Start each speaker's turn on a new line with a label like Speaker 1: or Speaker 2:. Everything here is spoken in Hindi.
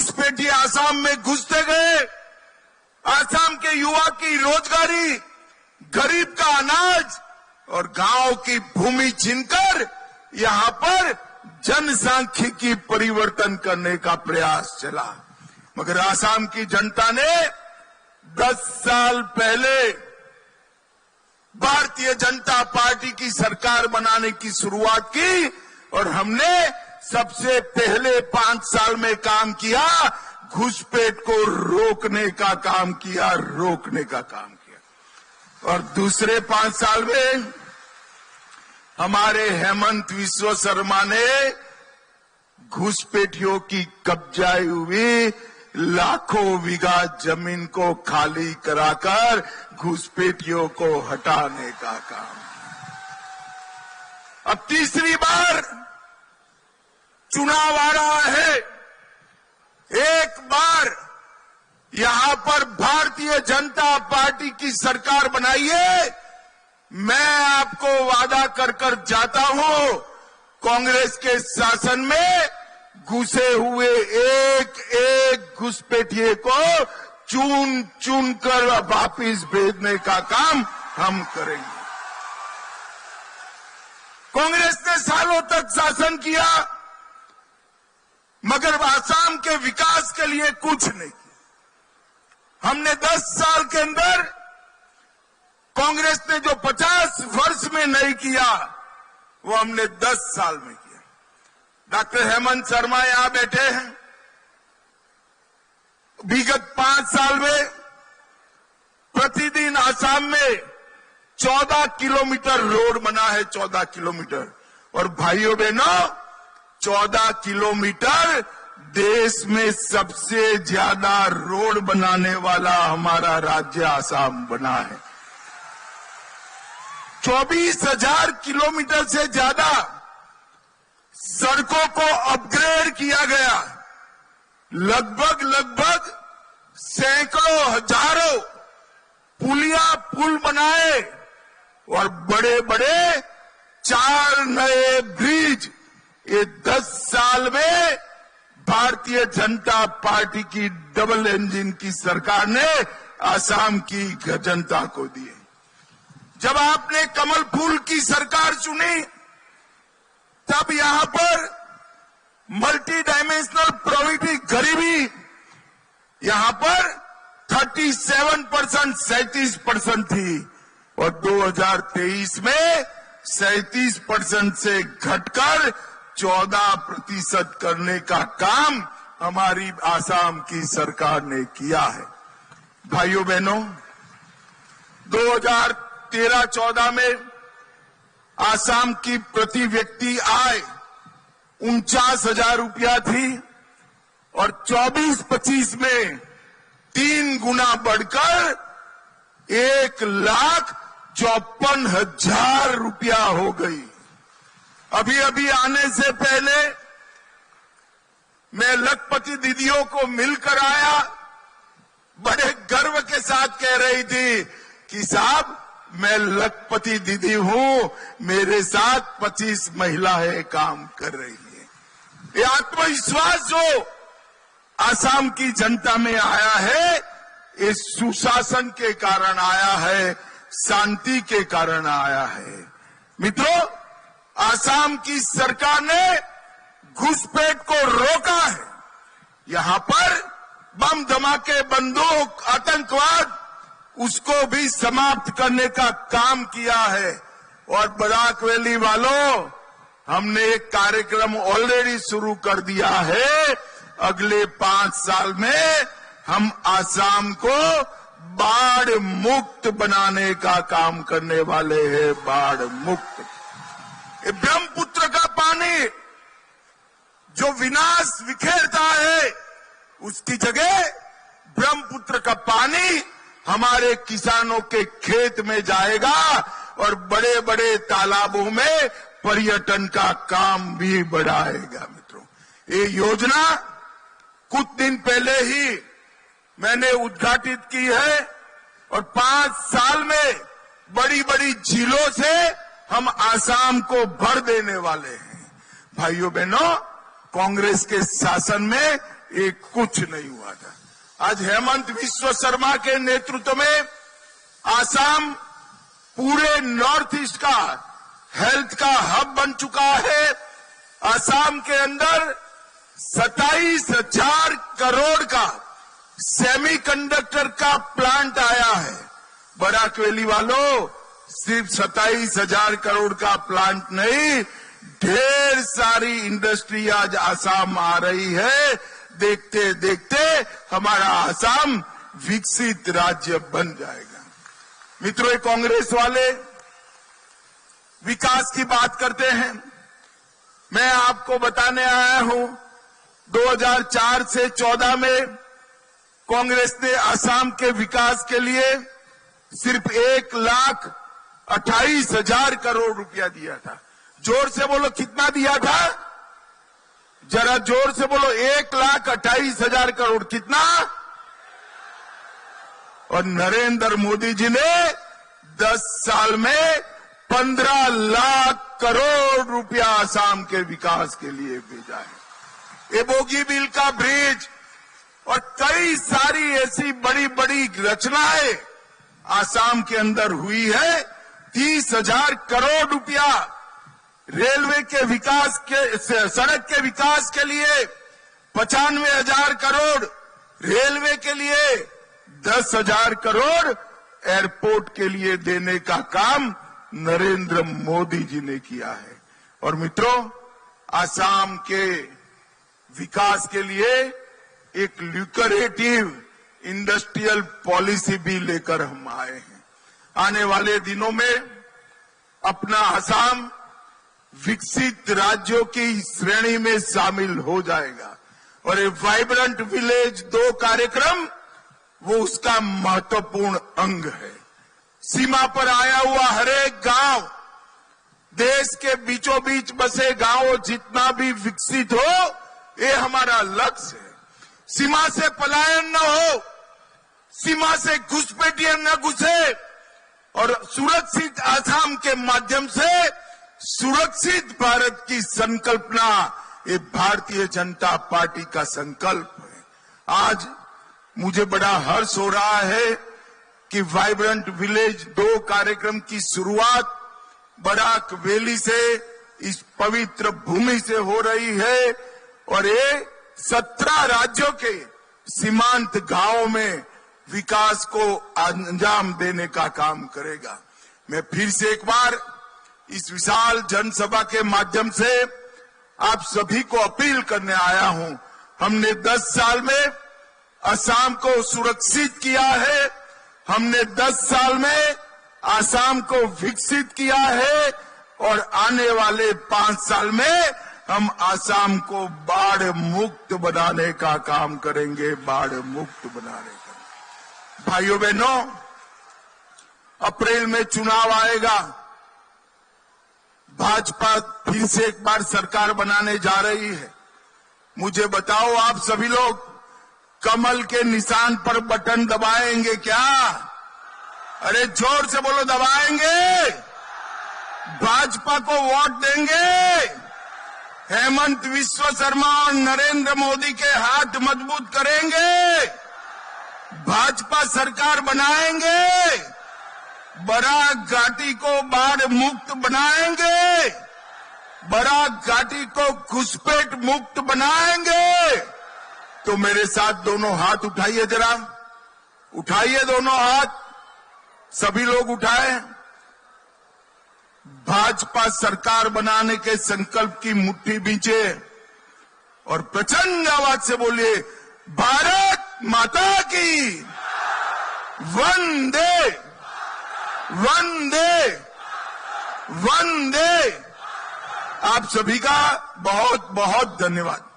Speaker 1: घुसपैठिए आसाम में घुसते गए, आसाम के युवा की रोजगारी, गरीब का अनाज और गांव की भूमि छीनकर यहां पर जनसांख्यिकी परिवर्तन करने का प्रयास चला। मगर आसाम की जनता ने 10 साल पहले भारतीय जनता पार्टी की सरकार बनाने की शुरुआत की और हमने सबसे पहले 5 साल में काम किया, घुसपैठ को रोकने का काम किया, और दूसरे 5 साल में हमारे हेमंत विश्व शर्मा ने घुसपैठियों की कब्जाई हुई लाखों बीघा जमीन को खाली कराकर घुसपैठियों को हटाने का काम। अब तीसरी बार चुनाव आ रहा है। एक बार यहां पर भारतीय जनता पार्टी की सरकार बनाइए, मैं आपको वादा कर जाता हूं, कांग्रेस के शासन में घुसे हुए एक घुसपैठिए को चुन चुन कर वापिस भेजने का काम हम करेंगे। कांग्रेस ने सालों तक शासन किया मगर आसाम के विकास के लिए कुछ नहीं किया। हमने 10 साल के अंदर कांग्रेस ने जो 50 वर्ष में नहीं किया वो हमने 10 साल में किया। डॉक्टर हेमंत शर्मा यहां बैठे हैं। विगत 5 साल में प्रतिदिन आसाम में 14 किलोमीटर रोड बना है, 14 किलोमीटर। और भाइयों बहनों, 14 किलोमीटर देश में सबसे ज्यादा रोड बनाने वाला हमारा राज्य आसाम बना है। 24,000 किलोमीटर से ज्यादा सड़कों को अपग्रेड किया गया। लगभग सैकड़ों हजारों पुल बनाए और बड़े बड़े 4 नए ब्रिज। ये 10 साल में भारतीय जनता पार्टी की डबल इंजन की सरकार ने आसाम की जनता को दिए। जब आपने कमल फूल की सरकार चुनी तब यहां पर मल्टी डायमेंशनल पॉवर्टी, गरीबी यहां पर 37%, 37% थी और 2023 में 37% से घटकर 14% करने का काम हमारी आसाम की सरकार ने किया है। भाइयों बहनों, 2013-14 में आसाम की प्रति व्यक्ति आय 49,000 रुपया थी और 24-25 में 3 गुना बढ़कर 1,54,000 रुपया हो गई। अभी आने से पहले मैं लखपति दीदियों को मिलकर आया, बड़े गर्व के साथ कह रही थी कि साहब मैं लखपति दीदी हूं, मेरे साथ 25 महिलाएं काम कर रही हैं। ये आत्मविश्वास जो आसाम की जनता में आया है, ये सुशासन के कारण आया है, शांति के कारण आया है। मित्रों, आसाम की सरकार ने घुसपैठ को रोका है। यहां पर बम धमाके, बंदूक, आतंकवाद, उसको भी समाप्त करने का काम किया है। और बराक वैली वालों, हमने एक कार्यक्रम ऑलरेडी शुरू कर दिया है। अगले 5 साल में हम आसाम को बाढ़ मुक्त बनाने का काम करने वाले हैं। बाढ़ मुक्त। ब्रह्मपुत्र का पानी जो विनाश बिखेरता है, उसकी जगह ब्रह्मपुत्र का पानी हमारे किसानों के खेत में जाएगा और बड़े बड़े तालाबों में पर्यटन का काम भी बढ़ाएगा। मित्रों, ये योजना कुछ दिन पहले ही मैंने उद्घाटित की है और 5 साल में बड़ी बड़ी झीलों से हम आसाम को भर देने वाले हैं। भाइयों बहनों, कांग्रेस के शासन में ये कुछ नहीं हुआ था। आज हेमंत बिस्वा शर्मा के नेतृत्व में आसाम पूरे नॉर्थ ईस्ट का हेल्थ का हब बन चुका है। आसाम के अंदर 27,000 करोड़ का सेमीकंडक्टर का प्लांट आया है। बराक वैली वालों, सिर्फ 27,000 करोड़ का प्लांट नहीं, ढेर सारी इंडस्ट्री आज आसाम आ रही है। देखते देखते हमारा आसाम विकसित राज्य बन जाएगा। मित्रों, कांग्रेस वाले विकास की बात करते हैं। मैं आपको बताने आया हूं, 2004 से 14 में कांग्रेस ने आसाम के विकास के लिए सिर्फ 1,28,000 करोड़ रुपया दिया था। जोर से बोलो, कितना दिया था? जरा जोर से बोलो, 1,28,000 करोड़। कितना? और नरेंद्र मोदी जी ने 10 साल में 15 लाख करोड़ रुपया आसाम के विकास के लिए भेजा है। ये बोगीबील का ब्रिज और कई सारी ऐसी बड़ी बड़ी रचनाएं आसाम के अंदर हुई है। 30,000 करोड़ रुपया रेलवे के विकास के, सड़क के विकास के लिए 95,000 करोड़, रेलवे के लिए 10,000 करोड़ एयरपोर्ट के लिए देने का काम नरेंद्र मोदी जी ने किया है। और मित्रों, आसाम के विकास के लिए एक ल्यूकरेटिव इंडस्ट्रियल पॉलिसी भी लेकर हम आए हैं। आने वाले दिनों में अपना आसाम विकसित राज्यों की श्रेणी में शामिल हो जाएगा और ये वाइब्रेंट विलेज 2 कार्यक्रम वो उसका महत्वपूर्ण अंग है। सीमा पर आया हुआ हरेक गांव, देश के बीचों बीच बसे गांव जितना भी विकसित हो, ये हमारा लक्ष्य है। सीमा से पलायन न हो, सीमा से घुसपैठिए न घुसे और सुरक्षित आसाम के माध्यम से सुरक्षित भारत की संकल्पना ये भारतीय जनता पार्टी का संकल्प है। आज मुझे बड़ा हर्ष हो रहा है कि वाइब्रेंट विलेज 2 कार्यक्रम की शुरुआत बराक वैली से, इस पवित्र भूमि से हो रही है और ये 17 राज्यों के सीमांत गांवों में विकास को अंजाम देने का काम करेगा। मैं फिर से एक बार इस विशाल जनसभा के माध्यम से आप सभी को अपील करने आया हूं। हमने 10 साल में असम को सुरक्षित किया है, हमने 10 साल में असम को विकसित किया है और आने वाले 5 साल में हम असम को बाढ़ मुक्त बनाने का काम करेंगे, बाढ़ मुक्त बनाने का। भाइयों बहनों, अप्रैल में चुनाव आएगा, भाजपा फिर से एक बार सरकार बनाने जा रही है। मुझे बताओ, आप सभी लोग कमल के निशान पर बटन दबाएंगे क्या? अरे जोर से बोलो, दबाएंगे? भाजपा को वोट देंगे? हेमंत बिस्वा शर्मा और नरेंद्र मोदी के हाथ मजबूत करेंगे? भाजपा सरकार बनाएंगे? बराक घाटी को बाढ़ मुक्त बनाएंगे? बराक घाटी को घुसपैठ मुक्त बनाएंगे? तो मेरे साथ दोनों हाथ उठाइए, जरा उठाइए दोनों हाथ, सभी लोग उठाएं। भाजपा सरकार बनाने के संकल्प की मुट्ठी बींचे और प्रचंड आवाज से बोलिए, भारत माता की वंदे वंदे वंदे। आप सभी का बहुत बहुत धन्यवाद।